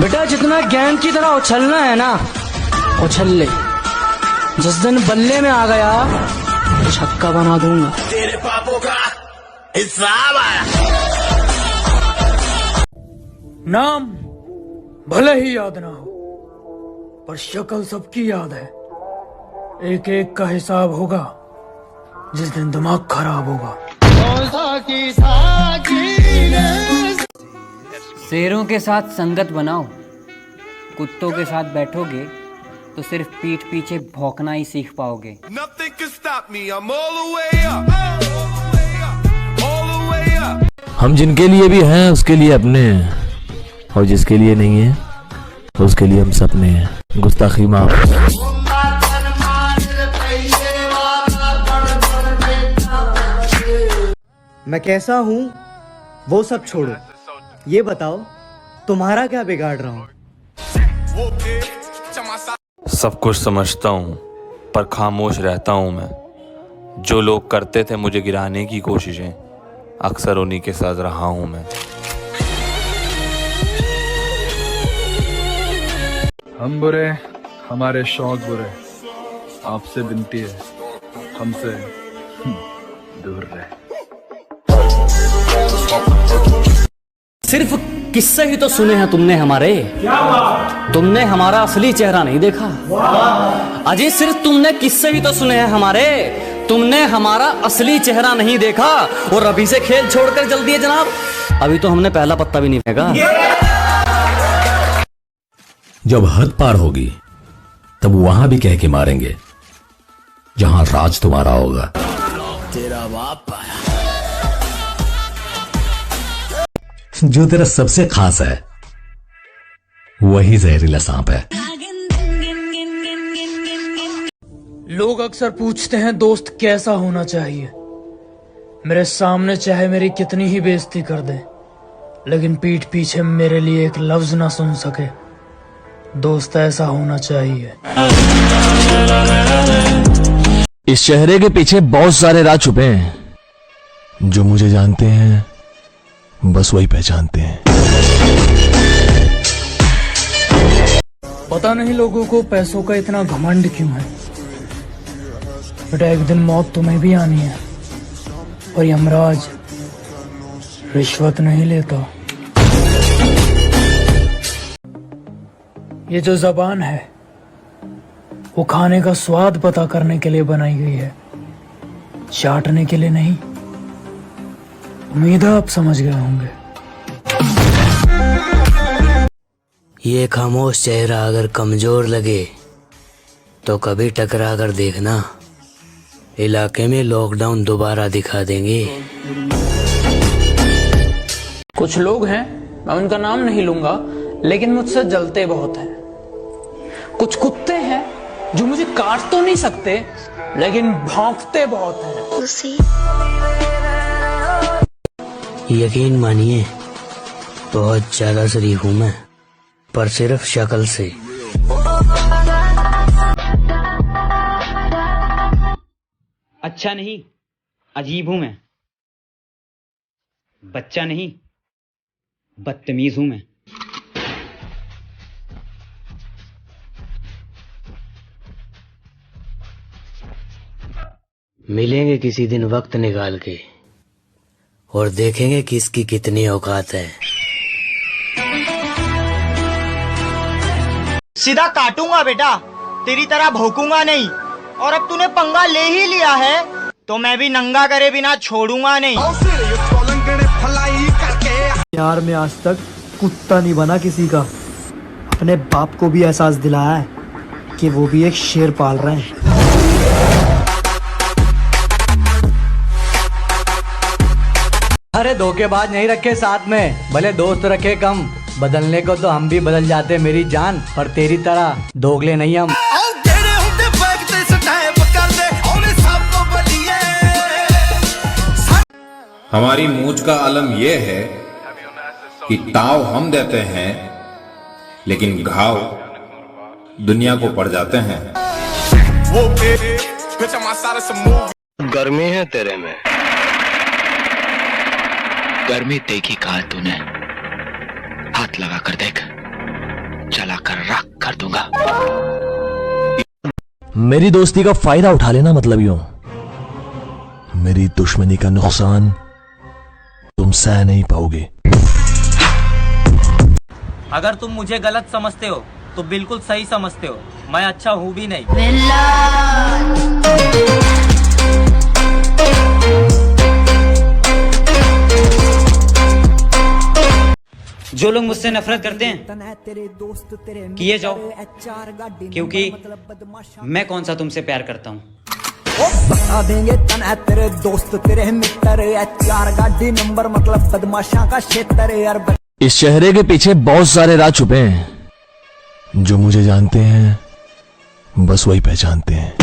बेटा जितना गेंद की तरह उछलना है ना, उछल ले। जिस दिन बल्ले में आ गया तो छक्का बना दूंगा। तेरे पापों का हिसाब आया। नाम भले ही याद ना हो, पर शक्ल सबकी याद है। एक एक का हिसाब होगा जिस दिन दिमाग खराब होगा। शेरों के साथ संगत बनाओ, कुत्तों के साथ बैठोगे तो सिर्फ पीठ पीछे भौंकना ही सीख पाओगे। हम जिनके लिए भी हैं उसके लिए अपने हैं, और जिसके लिए नहीं है उसके लिए हम सपने हैं। गुस्ताखी माफ। मैं कैसा हूँ वो सब छोड़ो, ये बताओ तुम्हारा क्या बिगाड़ रहा हूँ। सब कुछ समझता हूँ पर खामोश रहता हूँ मैं। जो लोग करते थे मुझे गिराने की कोशिशें, अक्सर उन्हीं के साथ रहा हूँ मैं। हम बुरे, हमारे शौक बुरे, आपसे विनती है हमसे दूर रहे। सिर्फ किस्से ही तो सुने हैं तुमने हमारे, तुमने हमारा असली चेहरा नहीं देखा। अजी सिर्फ तुमने किस्से ही तो सुने हैं हमारे, तुमने हमारा असली चेहरा नहीं देखा। और अभी से खेल छोड़कर जल्दी है जनाब, अभी तो हमने पहला पत्ता भी नहीं फेंका। जब हद पार होगी तब वहां भी कह के मारेंगे जहां राज तुम्हारा होगा। तेरा बाप आया। जो तेरा सबसे खास है वही जहरीला सांप है। लोग अक्सर पूछते हैं दोस्त कैसा होना चाहिए। मेरे सामने चाहे मेरी कितनी ही बेइज्जती कर दे, लेकिन पीठ पीछे मेरे लिए एक लफ्ज ना सुन सके। दोस्त ऐसा होना चाहिए। इस चेहरे के पीछे बहुत सारे राज छुपे हैं। जो मुझे जानते हैं बस वही पहचानते हैं। पता नहीं लोगों को पैसों का इतना घमंड क्यों है। बेटा एक दिन मौत तुम्हें भी आनी है, और यमराज रिश्वत नहीं लेता। ये जो जबान है वो खाने का स्वाद पता करने के लिए बनाई गई है, चाटने के लिए नहीं। उम्मीद है आप समझ गए होंगे। ये खामोश चेहरा अगर कमजोर लगे तो कभी टकरा कर देखना, इलाके में लॉकडाउन दोबारा दिखा देंगे। कुछ लोग हैं, मैं उनका नाम नहीं लूंगा, लेकिन मुझसे जलते बहुत हैं। कुछ कुत्ते हैं जो मुझे काट तो नहीं सकते, लेकिन भौंकते बहुत हैं। यकीन मानिए बहुत ज्यादा शरीफ हूँ मैं, पर सिर्फ शक्ल से। अच्छा नहीं, अजीब हूं मैं। बच्चा नहीं, बदतमीज हूं मैं। मिलेंगे किसी दिन वक्त निकाल के और देखेंगे किसकी कितनी औकात है। सीधा काटूंगा बेटा, तेरी तरह भौंकूंगा नहीं। और अब तूने पंगा ले ही लिया है तो मैं भी नंगा करे बिना छोड़ूंगा नहीं। यार मैं आज तक कुत्ता नहीं बना किसी का। अपने बाप को भी एहसास दिलाया है कि वो भी एक शेर पाल रहे हैं। अरे धोखेबाज नहीं रखे साथ में, भले दोस्त रखे कम। बदलने को तो हम भी बदल जाते मेरी जान, पर तेरी तरह दोगले नहीं हम। हमारी मूंछ का अलम यह है कि ताव हम देते हैं लेकिन घाव दुनिया को पड़ जाते हैं। गर्मी है तेरे में, गर्मी देखी कहा तूने, हाथ लगा कर देख। मेरी दोस्ती का फायदा उठा लेना मतलब यूं। मेरी दुश्मनी का नुकसान तुम सह नहीं पाओगे। अगर तुम मुझे गलत समझते हो तो बिल्कुल सही समझते हो, मैं अच्छा हूँ भी नहीं। जो लोग मुझसे नफरत करते हैं किए जाओ, क्योंकि मैं कौन सा तुमसे प्यार करता हूँ। बता देंगे तना तेरे दोस्त तेरे मित्र, चार गाड़ी नंबर मतलब बदमाशा का क्षेत्र यार। इस चेहरे के पीछे बहुत सारे राज छुपे हैं, जो मुझे जानते हैं बस वही पहचानते हैं।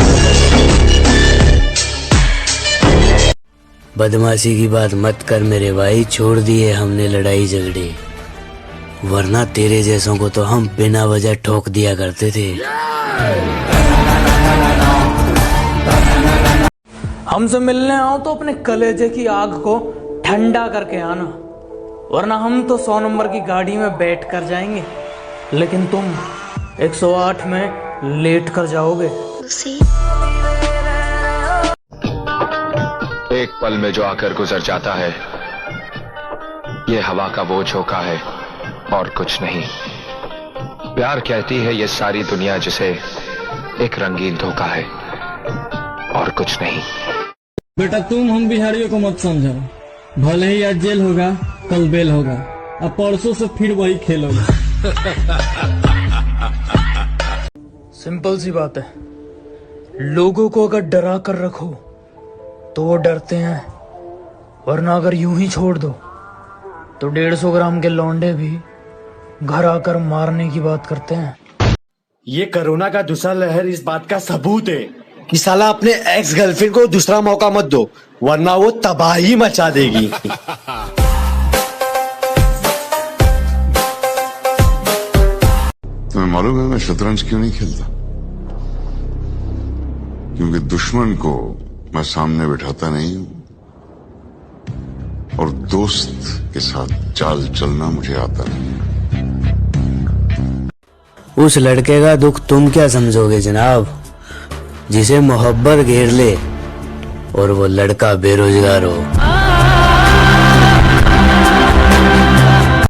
बदमाशी की बात मत कर मेरे भाई, छोड़ दिए हमने लड़ाई झगड़े, वरना तेरे जैसों को तो हम बिना वजह ठोक दिया करते थे। हमसे मिलने आओ तो अपने कलेजे की आग को ठंडा करके आना, वरना हम तो 100 नंबर की गाड़ी में बैठ कर जाएंगे, लेकिन तुम 108 में लेट कर जाओगे। एक पल में जो आकर गुजर जाता है, ये हवा का वो झोंका है और कुछ नहीं। प्यार कहती है ये सारी दुनिया जिसे एक रंगीन धोखा है और कुछ नहीं। बेटा तुम हम बिहारियों को मत समझो, भले ही आज जेल होगा कल बेल होगा, अब परसों से फिर वही खेल होगा। सिंपल सी बात है, लोगों को अगर डरा कर रखो तो वो डरते हैं, वरना अगर यूं ही छोड़ दो तो 150 ग्राम के लौंडे भी घर आकर मारने की बात करते हैं। ये कोरोना का दूसरा लहर इस बात का सबूत है कि साला अपने एक्स गर्लफ्रेंड को दूसरा मौका मत दो, वरना वो तबाही मचा देगी। तुम्हें मालूम है मैं शतरंज क्यों नहीं खेलता? क्योंकि दुश्मन को मैं सामने बिठाता नहीं हूं और दोस्त के साथ चाल चलना मुझे आता नहीं। उस लड़के का दुख तुम क्या समझोगे जनाब, जिसे मोहब्बत घेर ले और वो लड़का बेरोजगार हो।